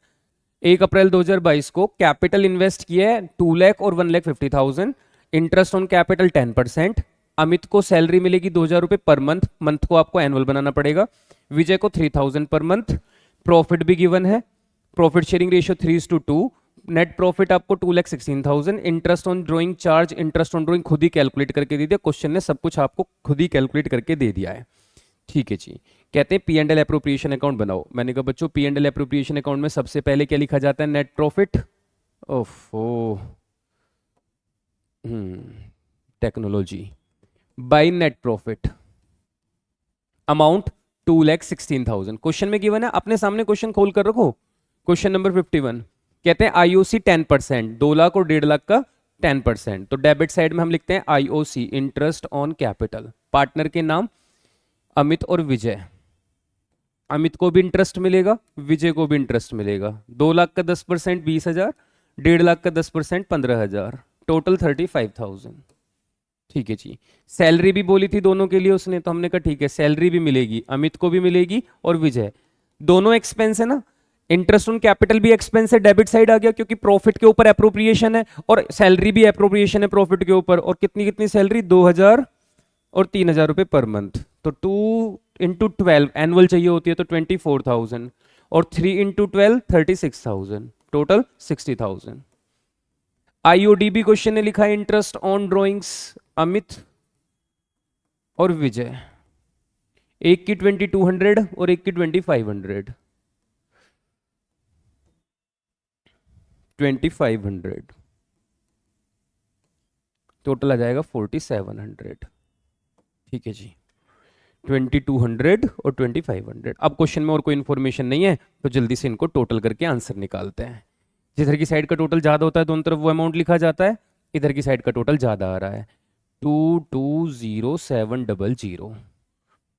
1 अप्रैल 2022 को कैपिटल इन्वेस्ट किया है 2 लाख और 1,50,000, इंटरेस्ट ऑन कैपिटल 10%। अमित को सैलरी मिलेगी 2,000 रुपए पर मंथ, मंथ को आपको एनुअल बनाना पड़ेगा। विजय को 3,000 पर मंथ। प्रॉफिट भी गिवन है, profit sharing ratio 3:2। Net profit आपको 2,16,000। Interest on drawing charge, interest on drawing खुद ही कैलकुलेट करके दे दिया, क्वेश्चन ने सब कुछ आपको खुद ही कैलकुलेट करके दे दिया है। ठीक है जी, कहते हैं P and L appropriation account बनाओ। मैंने कहा बच्चों P and L appropriation account में सबसे पहले क्या लिखा जाता है, नेट प्रॉफिट। ओफो, technology. By net profit, amount 2,16,000। Question में गिवन है, अपने सामने क्वेश्चन खोल कर रखो। क्वेश्चन नंबर 51 कहते हैं आईओसी 10%, 2 लाख और 1.5 लाख का 10%। तो डेबिट साइड में हम लिखते हैं IOC, interest on capital. Partner के नाम अमित और विजय। अमित को भी इंटरेस्ट मिलेगा, विजय को भी इंटरेस्ट मिलेगा। 2 लाख का 10% 20,000, 1.5 लाख का 10% 15,000, टोटल 35,000। ठीक है जी। सैलरी भी बोली थी दोनों के लिए उसने, तो हमने कहा ठीक है सैलरी भी मिलेगी, अमित को भी मिलेगी और विजय, दोनों एक्सपेंस है ना। इंटरेस्ट ऑन कैपिटल भी एक्सपेंस है, डेबिट साइड आ गया क्योंकि प्रॉफिट के ऊपर अप्रोप्रिएशन है, और सैलरी भी अप्रोप्रिएशन है प्रॉफिट के ऊपर। और कितनी कितनी सैलरी, 2000 और 3000 रुपए पर मंथ। तो 2 × 12 एनुअल चाहिए होती है तो 24,000, और 3 × 12 36,000, टोटल 60,000। आईओडीबी क्वेश्चन ने लिखा है इंटरेस्ट ऑन ड्रॉइंग्स, अमित और विजय, एक की 2200 और एक की 2500। 2500 टोटल आ जाएगा 4700। ठीक है जी, 2200 और 2500। अब क्वेश्चन में और कोई इंफॉर्मेशन नहीं है तो जल्दी से इनको टोटल करके आंसर निकालते हैं। जिधर की साइड का टोटल ज्यादा होता है दोनों तरफ वो अमाउंट लिखा जाता है, इधर की साइड का टोटल ज्यादा आ रहा है। 220700,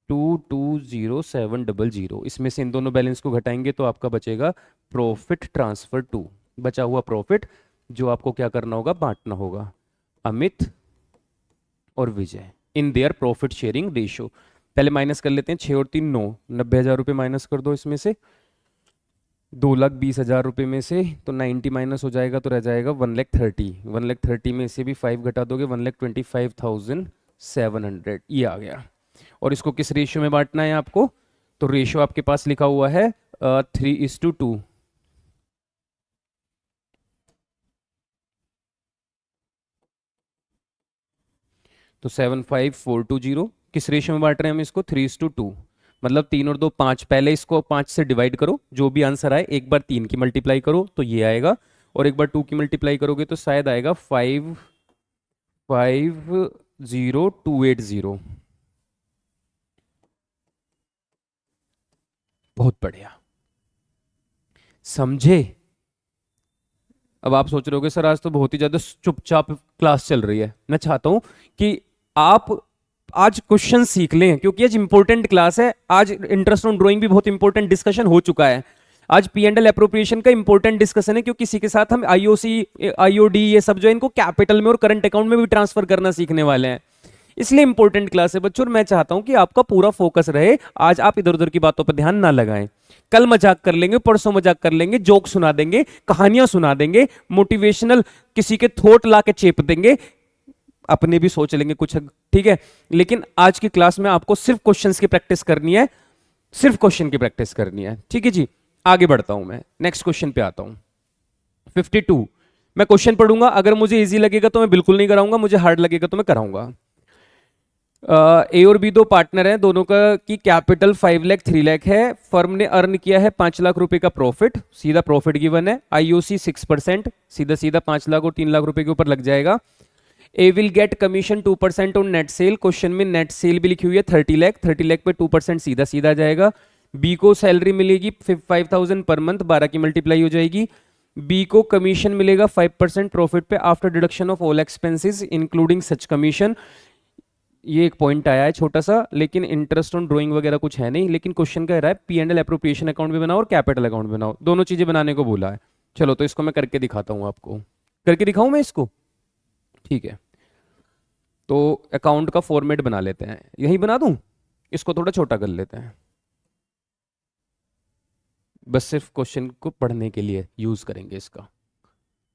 220700, इसमें से इन दोनों बैलेंस को घटाएंगे तो आपका बचेगा प्रॉफिट ट्रांसफर टू, बचा हुआ प्रॉफिट जो आपको क्या करना होगा, बांटना होगा अमित और Vijay in their profit sharing ratio. पहले माइनस कर लेते हैं, 6 और 3 9, 90,000 रुपये माइनस कर दो इसमें से, 2,20,000 रुपये में से तो 90 माइनस हो जाएगा तो रह जाएगा 1,30,000। 1,30,000 में से भी 5 घटा दोगे 1,25,700, ये आ गया। और इसको किस रेशियो में बांटना है आपको, तो रेशियो आपके पास लिखा हुआ है 3:2। तो 75,420 किस रेशियो में बांट रहे हैं हम इसको, 3:2, मतलब 3 और 2 5, पहले इसको 5 से डिवाइड करो, जो भी आंसर आए एक बार 3 की मल्टीप्लाई करो तो ये आएगा, और एक बार 2 की मल्टीप्लाई करोगे तो शायद आएगा 5,5,0,280। बहुत बढ़िया, समझे। अब आप सोच रहे होगे सर आज तो बहुत ही ज्यादा चुपचाप क्लास चल रही है, मैं चाहता हूं कि आप आज क्वेश्चन सीख लें क्योंकि आज इंपॉर्टेंट क्लास है। आज इंटरेस्ट ऑन ड्राइंग भी बहुत इंपॉर्टेंट डिस्कशन हो चुका है, आज पी एंड एल एप्रोप्रिएशन का इंपॉर्टेंट डिस्कशन है क्योंकि किसी के साथ हम आईओसी आईओडी ये सब जो है इनको कैपिटल में और करंट अकाउंट में भी ट्रांसफर करना सीखने वाले हैं, इसलिए इंपॉर्टेंट क्लास है बच्चों। और मैं चाहता हूं कि आपका पूरा फोकस रहे, आज आप इधर उधर की बातों पर ध्यान ना लगाएं। कल मजाक कर लेंगे, परसों मजाक कर लेंगे, जोक सुना देंगे, कहानियां सुना देंगे, मोटिवेशनल किसी के थॉट ला के चेप देंगे, अपने भी सोच लेंगे कुछ, ठीक है। लेकिन आज की क्लास में आपको सिर्फ क्वेश्चंस की प्रैक्टिस करनी है, सिर्फ क्वेश्चन की प्रैक्टिस करनी है, ठीक है जी। आगे बढ़ता हूं मैं, नेक्स्ट क्वेश्चन पे आता हूं। 52 मैं क्वेश्चन पढ़ूंगा, अगर मुझे इजी लगेगा तो मैं बिल्कुल नहीं कराऊंगा, मुझे हार्ड लगेगा तो मैं कराऊंगा। ए और बी दो पार्टनर हैं, दोनों का की कैपिटल 5 लाख 3 लाख है। फर्म ने अर्न किया है 5 लाख रुपए का प्रॉफिट, सीधा प्रॉफिट गिवन है। आईओसी 6%, सीधा सीधा 5 लाख और 3 लाख रुपए के ऊपर लग जाएगा। A will get commission 2% on net sale, question में नेट सेल भी लिखी हुई है 30 लाख, 30 लाख पे 2% सीधा सीधा जाएगा। बी को सैलरी मिलेगी 5,000 पर मंथ, 12 की मल्टीप्लाई हो जाएगी। बी को कमीशन मिलेगा 5% प्रॉफिट पे after deduction of all expenses including such commission. ये एक पॉइंट आया है छोटा सा, लेकिन इंटरेस्ट ऑन ड्राइंग वगैरह कुछ है नहीं, लेकिन क्वेश्चन कह रहा है P and L appropriation account भी बनाओ और कैपिटल अकाउंट बनाओ, दोनों चीजें बनाने को बोला है। चलो तो इसको मैं करके दिखाता हूं आपको, करके दिखाऊं मैं इसको, ठीक है। तो अकाउंट का फॉर्मेट बना लेते हैं, यही बना दूं, इसको थोड़ा छोटा कर लेते हैं, बस सिर्फ क्वेश्चन को पढ़ने के लिए यूज करेंगे इसका,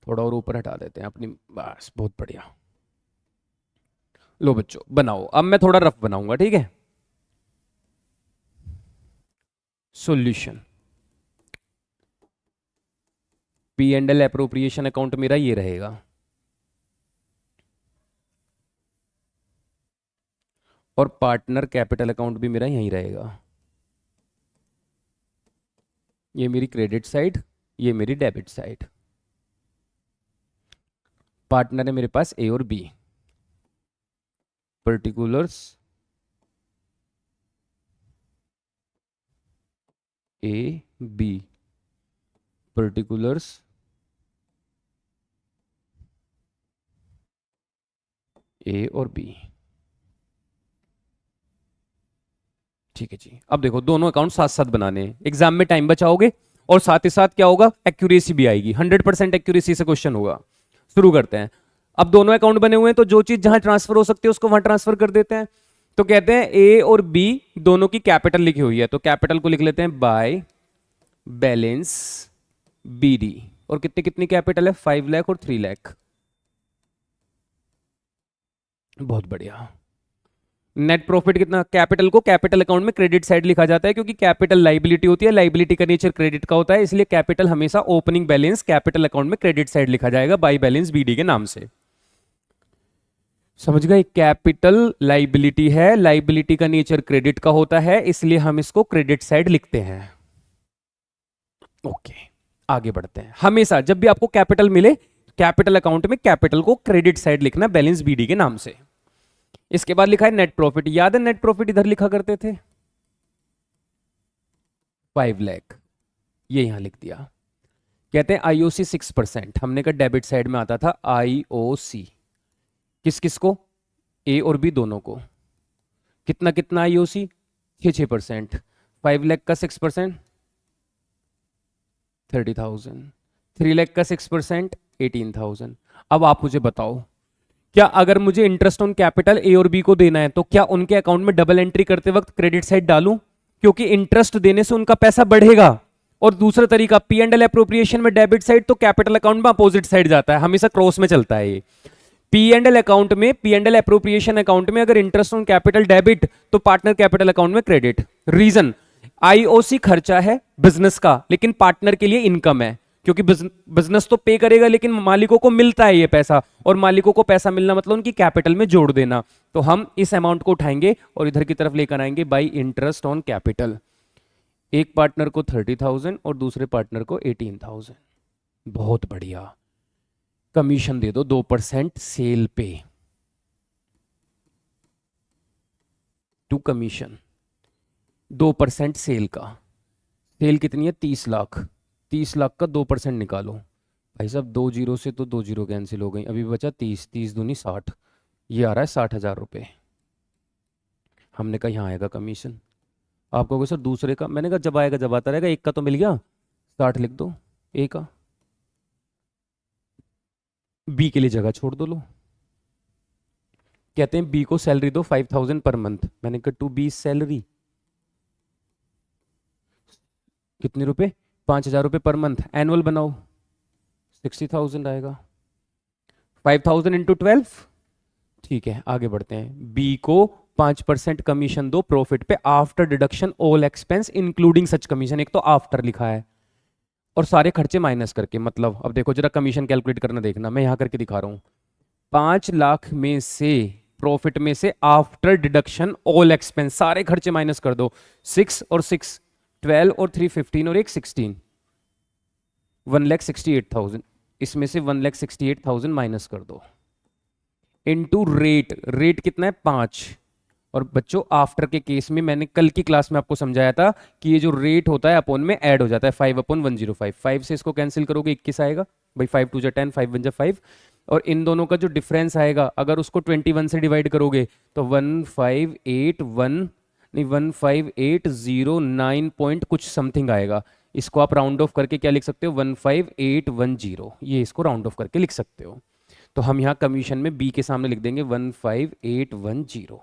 थोड़ा और ऊपर हटा देते हैं अपनी, बस बहुत बढ़िया। लो बच्चों बनाओ, अब मैं थोड़ा रफ बनाऊंगा, ठीक है। Solution, P and L appropriation account मेरा ये रहेगा, और पार्टनर कैपिटल अकाउंट भी मेरा यहीं रहेगा। ये मेरी क्रेडिट साइड, ये मेरी डेबिट साइड। पार्टनर है मेरे पास ए और B, particulars A B, particulars A और बी, ठीक है जी। अब देखो दोनों अकाउंट साथ साथ बनाने हैं, एग्जाम में टाइम बचाओगे और साथ ही साथ क्या होगा, एक्यूरेसी भी आएगी, 100% एक्यूरेसी से क्वेश्चन होगा। शुरू करते हैं। अब दोनों अकाउंट बने हुए हैं तो जो चीज जहां ट्रांसफर हो सकती है उसको वहां ट्रांसफर कर देते हैं। तो कहते हैं ए और बी दोनों की कैपिटल लिखी हुई है, तो कैपिटल को लिख लेते हैं बाय बैलेंस बीडी। और कितनी कितनी कैपिटल है, 5 लाख और 3 लाख। बहुत बढ़िया। नेट प्रॉफिट कितना, कैपिटल को कैपिटल अकाउंट में क्रेडिट साइड लिखा जाता है क्योंकि कैपिटल लाइबिलिटी होती है, लाइबिलिटी का नेचर क्रेडिट का होता है, इसलिए कैपिटल हमेशा ओपनिंग बैलेंस कैपिटल अकाउंट में क्रेडिट साइड लिखा जाएगा बाय बैलेंस बीडी के नाम से। समझ गए, कैपिटल लाइबिलिटी है, लाइबिलिटी का नेचर क्रेडिट का होता है, इसलिए हम इसको क्रेडिट साइड लिखते हैं। ओके, आगे बढ़ते हैं। हमेशा जब भी आपको कैपिटल मिले कैपिटल अकाउंट में कैपिटल को क्रेडिट साइड लिखना बैलेंस बीडी के नाम से। इसके बाद लिखा है नेट प्रॉफिट। याद है नेट प्रॉफिट इधर लिखा करते थे 5 लाख, ये यहां लिख दिया। कहते हैं आईओसी 6%, हमने कहा डेबिट साइड में आता था आईओसी। किस किस को, ए और बी दोनों को। कितना कितना आईओसी, 6%। 5 लाख का 6% 30,000, 3 लाख का 6% 18,000। अब आप मुझे बताओ, क्या अगर मुझे इंटरेस्ट ऑन कैपिटल ए और बी को देना है तो क्या उनके अकाउंट में डबल एंट्री करते वक्त क्रेडिट साइड डालूं, क्योंकि इंटरेस्ट देने से उनका पैसा बढ़ेगा। और दूसरा तरीका पी एंड एल एप्रोप्रिएशन में डेबिट साइड तो कैपिटल अकाउंट में अपोजिट साइड जाता है, हमेशा क्रॉस में चलता है ये। पी एंड एल अकाउंट में, P and L appropriation account में अगर इंटरेस्ट ऑन कैपिटल डेबिट तो पार्टनर कैपिटल अकाउंट में क्रेडिट। रीजन, आईओसी खर्चा है बिजनेस का लेकिन पार्टनर के लिए इनकम है, क्योंकि बिजनेस तो पे करेगा लेकिन मालिकों को मिलता है ये पैसा, और मालिकों को पैसा मिलना मतलब उनकी कैपिटल में जोड़ देना। तो हम इस अमाउंट को उठाएंगे और इधर की तरफ लेकर आएंगे बाई इंटरेस्ट ऑन कैपिटल। एक पार्टनर को 30,000 और दूसरे पार्टनर को 18,000। बहुत बढ़िया। कमीशन दे दो 2% सेल पे टू कमीशन, 2% सेल का। सेल कितनी है, 30 लाख। 30 लाख का 2% निकालो भाई साहब, 2 जीरो से तो 2 जीरो कैंसिल हो गई, अभी बचा 30, 30 दूनी 60, ये आ रहा है 60,000 रुपये। हमने कहा यहाँ आएगा कमीशन। आप कहोगे सर दूसरे का, मैंने कहा जब आएगा जब आता रहेगा, एक का तो मिल गया 60 लिख दो, ए का। बी के लिए जगह छोड़ दो। लो, कहते हैं बी को सैलरी दो 5,000 पर मंथ। मैंने कहा टू बी सैलरी कितने रुपए, 5,000 रुपये पर मंथ। एनुअल बनाओ 60,000 आएगा, 5,000 इंटू 12। ठीक है, आगे बढ़ते हैं। बी को 5% कमीशन दो प्रॉफिट पे after deduction all expense including सच कमीशन। एक तो आफ्टर लिखा है और सारे खर्चे माइनस करके। मतलब अब देखो जरा कमीशन कैलकुलेट करना, देखना मैं यहां करके दिखा रहा हूं। 5 लाख में से प्रॉफिट में से आफ्टर डिडक्शन ऑल एक्सपेंस सारे खर्चे माइनस कर दो। 6 और 6 12 और 3 15 और 1 16, 1,68,000। इसमें से 1,68,000 माइनस कर दो इनटू रेट। रेट कितना है, 5। और बच्चों आफ्टर के केस में मैंने कल की क्लास में आपको समझाया था कि ये जो रेट होता है अपॉन में ऐड हो जाता है 5/105। 5 से इसको कैंसिल करोगे 21 आएगा भाई, 5 2 10, 5 1 5। और इन दोनों का जो डिफरेंस आएगा अगर उसको 21 से डिवाइड करोगे तो 1581 नहीं 15,809 पॉइंट कुछ समथिंग आएगा। इसको आप राउंड ऑफ करके क्या लिख सकते हो, 15,810। ये इसको राउंड ऑफ करके लिख सकते हो। तो हम यहाँ कमीशन में बी के सामने लिख देंगे 15,810।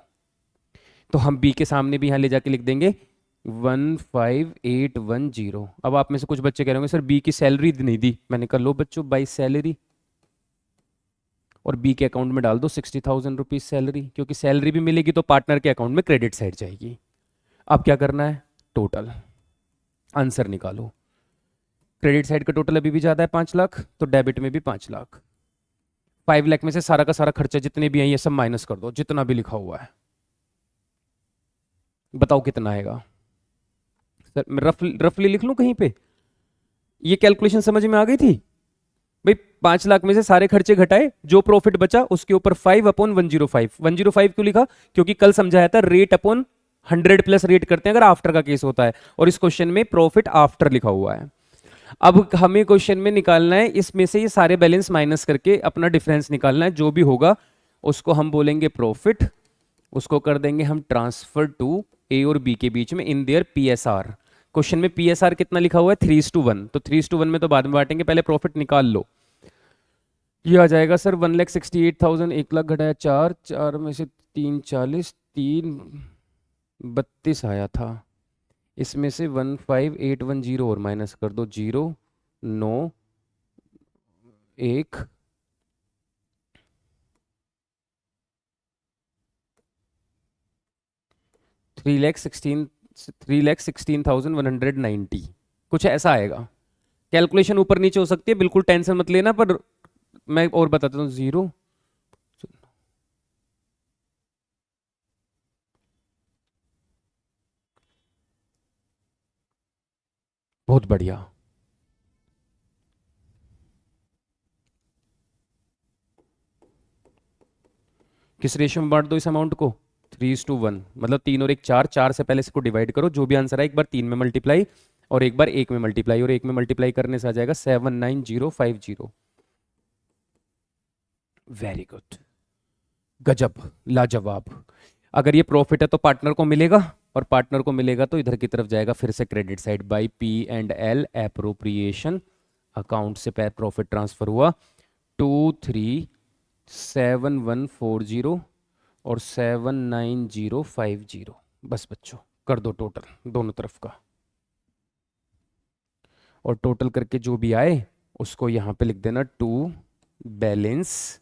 तो हम बी के सामने भी यहाँ ले जाके लिख देंगे 15,810। अब आप में से कुछ बच्चे कह रहे होंगे सर बी की सैलरी नहीं दी। मैंने कहा लो बच्चों बाई सैलरी, और बी के अकाउंट में डाल दो 60,000 रुपीज सैलरी, क्योंकि सैलरी भी मिलेगी तो पार्टनर के अकाउंट में क्रेडिट साइड जाएगी। अब क्या करना है, टोटल आंसर निकालो। क्रेडिट साइड का टोटल अभी भी ज्यादा है 5 लाख, तो डेबिट में भी 5 लाख। 5 लाख में से सारा का सारा खर्चा जितने भी हैं ये सब माइनस कर दो, जितना भी लिखा हुआ है। बताओ कितना आएगा। सर मैं रफली लिख लूं कहीं पे, ये कैलकुलेशन समझ में आ गई थी भाई। 5 लाख में से सारे खर्चे घटाए, जो प्रॉफिट बचा उसके ऊपर 5/105। 105 क्यों लिखा, क्योंकि कल समझाया था रेट अपॉन 100 प्लस रेट करते हैं अगर आफ्टर का केस होता है, और इस क्वेश्चन में प्रॉफिट आफ्टर लिखा हुआ है। अब हमें क्वेश्चन में निकालना है इसमें से ये सारे बैलेंस माइनस करके अपना डिफरेंस निकालना है। जो भी होगा उसको हम बोलेंगे प्रॉफिट, उसको कर देंगे हम ट्रांसफर टू ए और बी के बीच में इन देयर पीएसआर। क्वेश्चन में पीएसआर कितना लिखा हुआ है, 3:1। तो 3:1 में तो बाद में बांटेंगे, पहले प्रॉफिट निकाल लो। ये आ जाएगा सर 1,68,000, 1 लाख घटाया 4, 4 में से 3 40, 3 32 आया था। इसमें से 15,810 और माइनस कर दो, 0 9 1 3,16,190 कुछ ऐसा आएगा। कैलकुलेशन ऊपर नीचे हो सकती है, बिल्कुल टेंशन मत लेना, पर मैं और बताता हूँ। 0 बहुत बढ़िया। किस रेशियो में बांट दो इस अमाउंट को? 3:1, मतलब 3 और 1 4, 4 से पहले इसको डिवाइड करो, जो भी आंसर है एक बार 3 में मल्टीप्लाई और एक बार 1 में मल्टीप्लाई, और 1 में मल्टीप्लाई करने से आ जाएगा 79050। वेरी गुड, गजब, लाजवाब। अगर ये प्रॉफिट है तो पार्टनर को मिलेगा, और पार्टनर को मिलेगा तो इधर की तरफ जाएगा फिर से credit side by P&L appropriation. Account से प्रॉफिट ट्रांसफर हुआ 237140 और 79050। बस बच्चों कर दो टोटल दोनों तरफ का, और टोटल करके जो भी आए उसको यहाँ पे लिख देना टू बैलेंस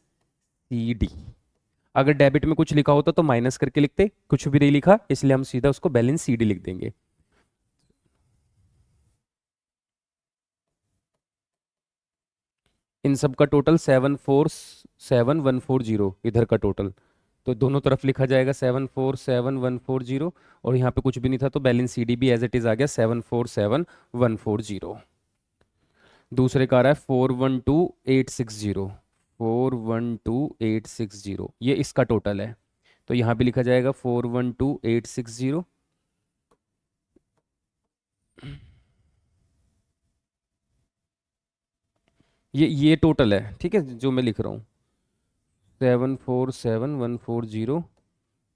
CD। अगर डेबिट में कुछ लिखा होता तो माइनस करके लिखते, कुछ भी नहीं लिखा इसलिए हम सीधा उसको बैलेंस CD लिख देंगे। इन सब का टोटल 747,140, इधर का टोटल तो दोनों तरफ लिखा जाएगा 747,140, और यहाँ पे कुछ भी नहीं था तो बैलेंस CD भी एज इट इज आ गया 747,140। दूसरे का आ रहा है 412,860, 412,860, ये इसका टोटल है, तो यहाँ भी लिखा जाएगा 412,860। ये टोटल है, ठीक है, जो मैं लिख रहा हूँ 747,140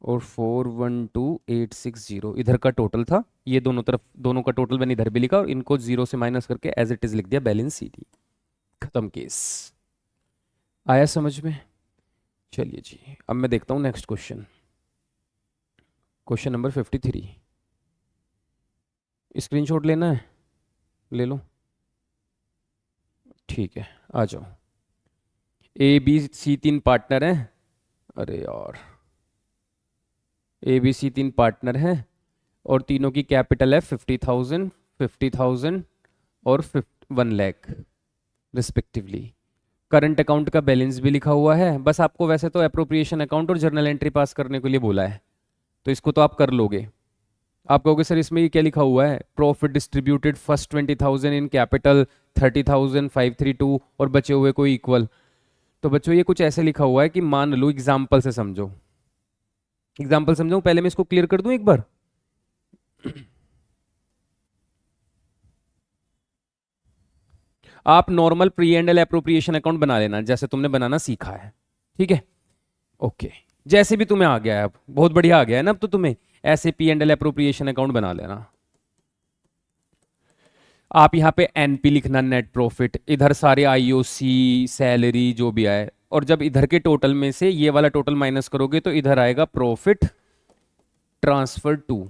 और 412,860 इधर का टोटल था। ये दोनों तरफ, दोनों का टोटल मैंने इधर भी लिखा और इनको 0 से माइनस करके एज इट इज लिख दिया बैलेंस CD। खत्म केस। आया समझ में? चलिए जी, अब मैं देखता हूँ next question, question number 53। Screenshot लेना है, ले लो, ठीक है, आ जाओ। ABC 3 पार्टनर हैं, अरे यार, ABC 3 पार्टनर हैं और तीनों की कैपिटल है 50,000, 50,000 और 1 लाख रिस्पेक्टिवली। करंट अकाउंट का बैलेंस भी लिखा हुआ है। बस आपको वैसे तो अप्रोप्रिएशन अकाउंट और जर्नल एंट्री पास करने के लिए बोला है, तो इसको तो आप कर लोगे। आप कहोगे सर इसमें ये क्या लिखा हुआ है? Profit distributed first 20,000 in capital 30,532 और बचे हुए कोई इक्वल। तो बच्चों ये कुछ ऐसे लिखा हुआ है कि मान लो, एग्जाम्पल से समझो, एग्जाम्पल समझो, पहले मैं इसको क्लियर कर दूं एक बार। आप नॉर्मल P&L एप्रोप्रिएशन अकाउंट बना लेना जैसे तुमने बनाना सीखा है, ठीक है, ओके। जैसे भी तुम्हें आ गया है, अब बहुत बढ़िया आ गया है ना, अब तो तुम्हें ऐसे P&L एप्रोप्रिएशन अकाउंट बना लेना। आप यहाँ पे NP लिखना, नेट प्रॉफिट, इधर सारे IOC सैलरी जो भी आए, और जब इधर के टोटल में से ये वाला टोटल माइनस करोगे तो इधर आएगा प्रॉफिट ट्रांसफर टू,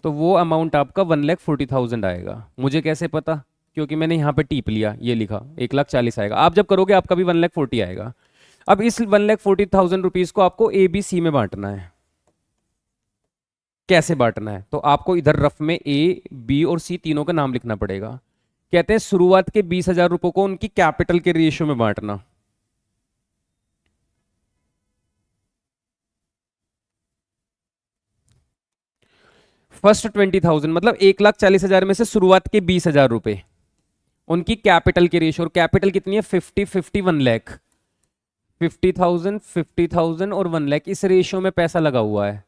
तो वो अमाउंट आपका 1,40,000 आएगा। मुझे कैसे पता? क्योंकि मैंने यहाँ पे टीप लिया, ये लिखा 1,40,000 आएगा। आप जब करोगे आपका भी 1,40,000 आएगा। अब इस 1,40,000 रुपीज को आपको ABC में बांटना है। कैसे बांटना है? तो आपको इधर रफ में A, B और C तीनों का नाम लिखना पड़ेगा। कहते हैं शुरुआत के 20,000 रुपयों को उनकी कैपिटल के रेशियो में बांटना। फर्स्ट 20,000 मतलब 1,40,000 में से शुरुआत के 20,000 रुपए उनकी कैपिटल के रेशियो, और कैपिटल कितनी है? 50, 50, 1 लाख। 50,000, 50,000 और 1 लाख, इस रेशियो में पैसा लगा हुआ है।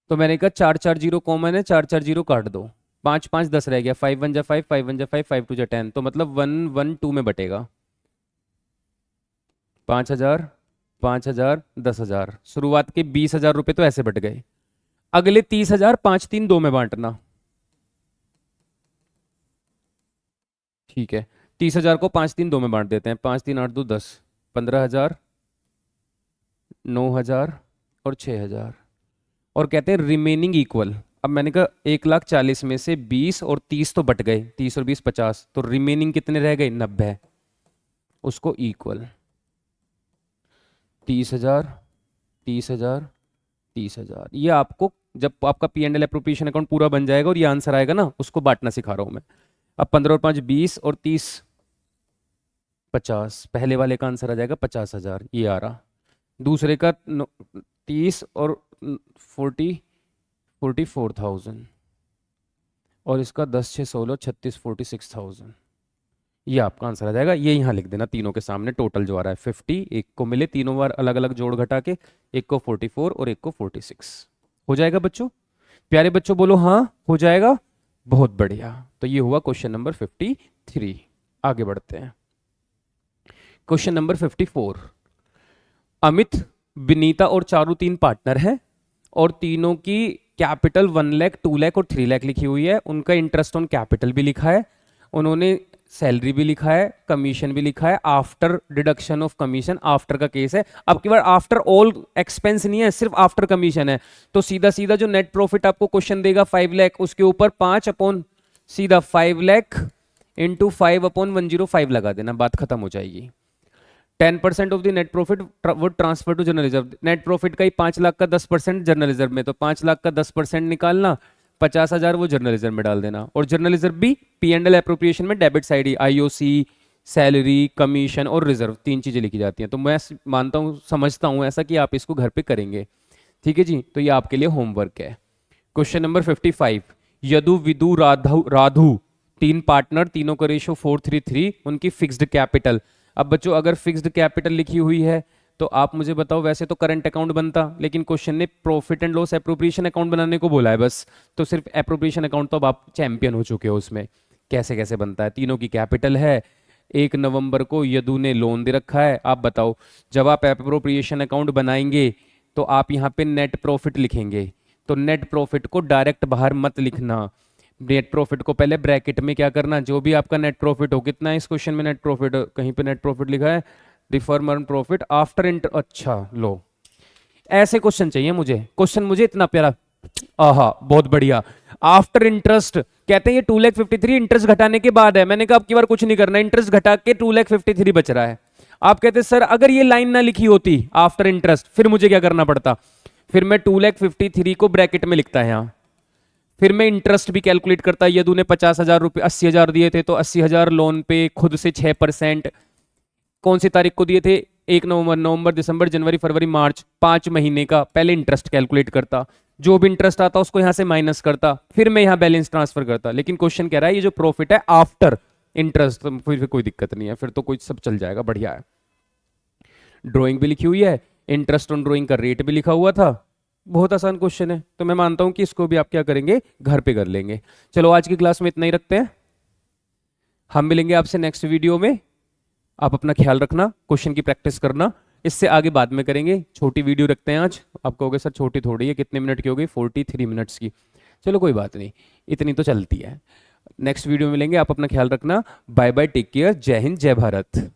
तो मैंने कहा 4 4 0 कॉमन है, 4 4 0 काट दो, 5 5 10 रह गया, 5 1 जा 5, 5 1 जा 5, 5 2 जा 10, तो मतलब 1 1 2 में बटेगा। 5,000, 5,000, 10,000, शुरुआत के 20,000 रुपए तो ऐसे बट गए। अगले 30,000 5 3 2 में बांटना, ठीक है। 30,000 को 5 3 2 में बांट देते हैं, 5 3 8 2 10, 15,000, 9,000 और 6,000, और कहते हैं रिमेनिंग इक्वल। अब मैंने कहा 1,40,000 में से 20 और 30 तो बट गए, 30 और 20 50, तो रिमेनिंग कितने रह गए? 90। उसको इक्वल 30,000, 30,000, 30,000। ये आपको जब आपका P and L appropriation account पूरा बन जाएगा और ये आंसर आएगा ना, उसको बांटना सिखा रहा हूं मैं। अब 15 और 5 20 और 30 50, पहले वाले का आंसर आ जाएगा 50,000, ये आ रहा। दूसरे का 30 और 44,000, और इसका 10 6 16 36 46,000, ये आपका आंसर आ जाएगा। ये यहाँ लिख देना तीनों के सामने टोटल जो आ रहा है 50, एक को मिले तीनों बार अलग अलग जोड़ घटा के, एक को 44 और एक को 46। हो जाएगा बच्चों? प्यारे बच्चों बोलो हाँ हो जाएगा, बहुत बढ़िया। तो ये हुआ क्वेश्चन नंबर 53। आगे बढ़ते हैं। Question number 54। अमित, विनीता और चारू 3 पार्टनर हैं और तीनों की कैपिटल 1 लाख, 2 लाख और 3 लाख लिखी हुई है। उनका इंटरेस्ट ऑन कैपिटल भी लिखा है, उन्होंने सैलरी भी लिखा है, कमीशन भी लिखा है, after deduction of commission, after का केस है। अब की बार आफ्टर ऑल एक्सपेंस नहीं है, सिर्फ आफ्टर कमीशन है। तो सीधा सीधा जो नेट प्रॉफिट आपको क्वेश्चन देगा 5 लाख, उसके ऊपर 5 अपॉन सीधा 5 लाख इंटू 5/105 लगा देना, बात खत्म हो जाएगी। 10% of the net profit would transfer to general reserve. Net profit का ही 5 लाख का 10% जनरल रिजर्व में, तो 5 लाख का 10% निकालना, 50,000 वो जनरल रिजर्व में डाल देना। और जनरल रिजर्व भी पी एंड एल एप्रोप्रिएशन में डेबिट साइड ही, आईओसी, सैलरी, कमीशन और रिजर्व 3 चीजें लिखी जाती हैं। तो मैं मानता हूँ, समझता हूँ ऐसा कि आप इसको घर पे करेंगे। ठीक है जी, तो ये आपके लिए होमवर्क है। Question number 55। Yadu, विदु, Radhu 3 partner, तीनों का रेशियो 4:3, उनकी फिक्स्ड कैपिटल। अब बच्चों अगर फिक्स्ड कैपिटल लिखी हुई है तो आप मुझे बताओ, वैसे तो करंट अकाउंट बनता, लेकिन क्वेश्चन ने profit and loss appropriation account बनाने को बोला है बस। तो सिर्फ एप्रोप्रिएशन अकाउंट तो अब आप चैंपियन हो चुके हो उसमें। कैसे कैसे बनता है? तीनों की कैपिटल है, 1 नवंबर को यदु ने लोन दे रखा है। आप बताओ, जब आप एप्रोप्रिएशन अकाउंट बनाएंगे तो आप यहाँ पे नेट प्रॉफिट लिखेंगे, तो नेट प्रॉफिट को डायरेक्ट बाहर मत लिखना। नेट प्रॉफिट को पहले ब्रैकेट में क्या करना, जो भी आपका नेट प्रॉफिट हो, कितना है इस क्वेश्चन में नेट प्रॉफिट, कहीं पे नेट प्रॉफिट लिखा है deferred earn profit after inter, अच्छा लो, ऐसे क्वेश्चन चाहिए मुझे। क्वेश्चन मुझे इतना प्यारा, आहा बहुत बढ़िया। आफ्टर इंटरेस्ट कहते हैं ये 2,53,000 इंटरेस्ट घटाने के बाद है। मैंने कहा अब की बार कुछ नहीं करना, इंटरेस्ट घटा के 2,53,000 बच रहा है। आप कहते सर अगर ये लाइन ना लिखी होती आफ्टर इंटरेस्ट, फिर मुझे क्या करना पड़ता? फिर मैं 2,53,000 को ब्रैकेट में लिखता है यहाँ, फिर मैं इंटरेस्ट भी कैलकुलेट करता। यदु ने 50,000 रुपये 80,000 दिए थे, तो 80,000 लोन पे खुद से 6%, कौन सी तारीख को दिए थे? 1 नवंबर, नवंबर, दिसंबर, जनवरी, फरवरी, मार्च, 5 महीने का पहले इंटरेस्ट कैलकुलेट करता, जो भी इंटरेस्ट आता उसको यहां से माइनस करता, फिर मैं यहां बैलेंस ट्रांसफर करता। लेकिन क्वेश्चन कह रहा है ये जो प्रॉफिट है आफ्टर इंटरेस्ट, तो फिर कोई दिक्कत नहीं है, फिर तो कोई सब चल जाएगा, बढ़िया है। ड्रॉइंग भी लिखी हुई है, इंटरेस्ट ऑन ड्रॉइंग का रेट भी लिखा हुआ था। बहुत आसान क्वेश्चन है, तो मैं मानता हूं कि इसको भी आप क्या करेंगे, घर पे कर लेंगे। चलो आज की क्लास में इतना ही रखते हैं, हम मिलेंगे आपसे नेक्स्ट वीडियो में। आप अपना ख्याल रखना, क्वेश्चन की प्रैक्टिस करना, इससे आगे बाद में करेंगे। छोटी वीडियो रखते हैं आज। आप कहोगे सर छोटी थोड़ी है, कितने मिनट की हो गई? 43 मिनट्स की। चलो कोई बात नहीं, इतनी तो चलती है। नेक्स्ट वीडियो में मिलेंगे, आप अपना ख्याल रखना। बाय बाय, टेक केयर, जय हिंद, जय भारत।